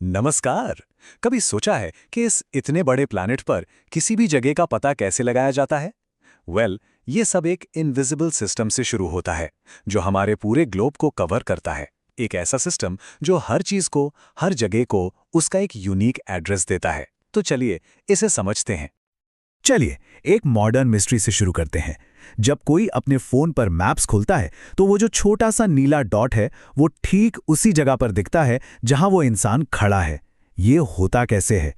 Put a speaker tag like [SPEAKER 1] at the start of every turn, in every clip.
[SPEAKER 1] नमस्कार। कभी सोचा है कि इस इतने बड़े प्लैनेट पर किसी भी जगह का पता कैसे लगाया जाता है? ये सब एक इनविजिबल सिस्टम से शुरू होता है, जो हमारे पूरे ग्लोब को कवर करता है। एक ऐसा सिस्टम जो हर चीज को, हर जगह को उसका एक यूनिक एड्रेस देता है। तो चलिए इसे समझते हैं।
[SPEAKER 2] चलिए एक मॉडर्न मिस्ट्री से शुरू करते हैं। जब कोई अपने फोन पर मैप्स खोलता है तो वो जो छोटा सा नीला डॉट है वो ठीक उसी जगह पर दिखता है जहां वो इंसान खड़ा है। ये होता कैसे है?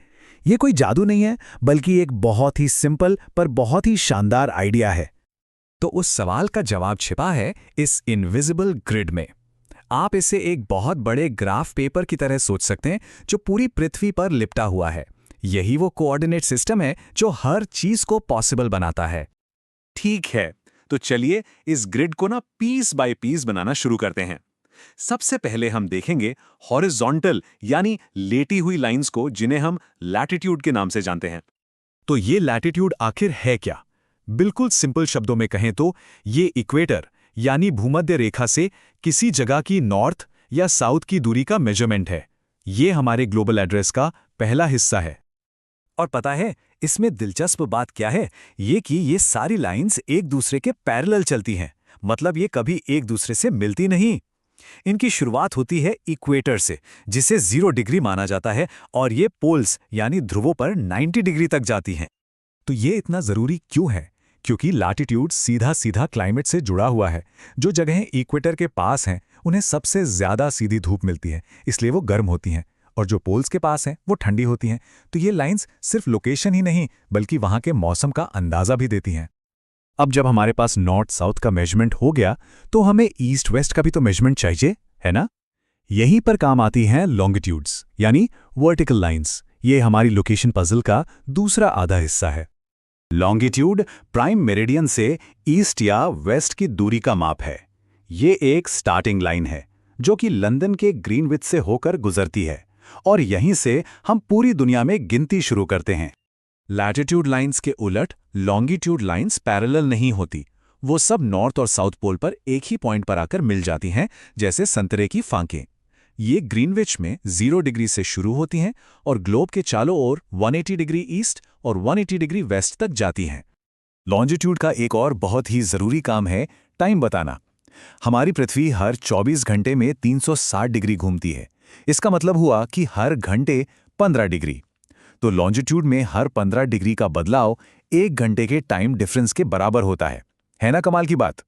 [SPEAKER 2] ये कोई जादू नहीं है, बल्कि एक बहुत ही सिंपल पर बहुत ही शानदार आइडिया है।
[SPEAKER 3] तो उस सवाल का जवाब छिपा है इस इनविजिबल ग्रिड में। आप इसे एक बहुत बड़े ग्राफ पेपर की तरह सोच सकते हैं जो पूरी पृथ्वी पर लिपटा हुआ है। यही वो कोऑर्डिनेट सिस्टम है जो हर चीज को पॉसिबल बनाता है।
[SPEAKER 1] ठीक है, तो चलिए इस ग्रिड को ना पीस बाय पीस बनाना शुरू करते हैं। सबसे पहले हम देखेंगे हॉरिजॉन्टल यानी लेटी हुई लाइंस को, जिन्हें हम लैटिट्यूड के नाम से जानते हैं।
[SPEAKER 3] तो ये लैटिट्यूड आखिर है क्या? बिल्कुल सिंपल शब्दों में कहें तो ये इक्वेटर यानी भूमध्य रेखा से किसी जगह की नॉर्थ या साउथ की दूरी का मेजरमेंट है। ये हमारे ग्लोबल एड्रेस का पहला हिस्सा है।
[SPEAKER 1] और पता है इसमें दिलचस्प बात क्या है? ये कि ये सारी लाइंस एक दूसरे के पैरेलल चलती हैं। मतलब ये कभी एक दूसरे से मिलती नहीं। इनकी शुरुआत होती है इक्वेटर से, जिसे 0 डिग्री माना जाता है, और ये पोल्स यानी ध्रुवों पर 90 डिग्री तक जाती हैं।
[SPEAKER 3] तो ये इतना जरूरी क्यों है? क्योंकि लैटिट्यूड सीधा सीधा क्लाइमेट से जुड़ा हुआ है। जो जगहें इक्वेटर के पास हैं उन्हें सबसे ज्यादा सीधी धूप मिलती है, इसलिए वो गर्म होती हैं, और जो पोल्स के पास हैं वो ठंडी होती हैं। तो ये लाइंस सिर्फ लोकेशन ही नहीं बल्कि वहां के मौसम का अंदाजा भी देती हैं। अब जब हमारे पास नॉर्थ साउथ का मेजरमेंट हो गया तो हमें ईस्ट वेस्ट का भी तो मेजरमेंट चाहिए, है ना? यहीं पर काम आती हैं लॉन्गिट्यूड्स यानी वर्टिकल लाइंस। ये हमारी लोकेशन पजल का दूसरा आधा हिस्सा है।
[SPEAKER 1] लॉन्गिट्यूड प्राइम मेरिडियन से ईस्ट या वेस्ट की दूरी का माप है। ये एक स्टार्टिंग लाइन है जो कि लंदन के ग्रीनविच से होकर गुजरती है, और यहीं से हम पूरी दुनिया में गिनती शुरू करते हैं।
[SPEAKER 3] लैटिट्यूड लाइंस के उलट लॉन्गिट्यूड लाइंस पैरेलल नहीं होती। वो सब नॉर्थ और साउथ पोल पर एक ही पॉइंट पर आकर मिल जाती हैं, जैसे संतरे की फांकें। ये ग्रीनविच में 0 डिग्री से शुरू होती हैं और ग्लोब के चारों ओर 180 डिग्री ईस्ट और 180 डिग्री वेस्ट तक जाती हैं।
[SPEAKER 1] लॉन्जिट्यूड का एक और बहुत ही जरूरी काम है टाइम बताना। हमारी पृथ्वी हर 24 घंटे में 360 डिग्री घूमती है। इसका मतलब हुआ कि हर घंटे 15 डिग्री। तो लॉन्जिट्यूड में हर 15 डिग्री का बदलाव 1 घंटे के टाइम डिफरेंस के बराबर होता है ना? कमाल की बात।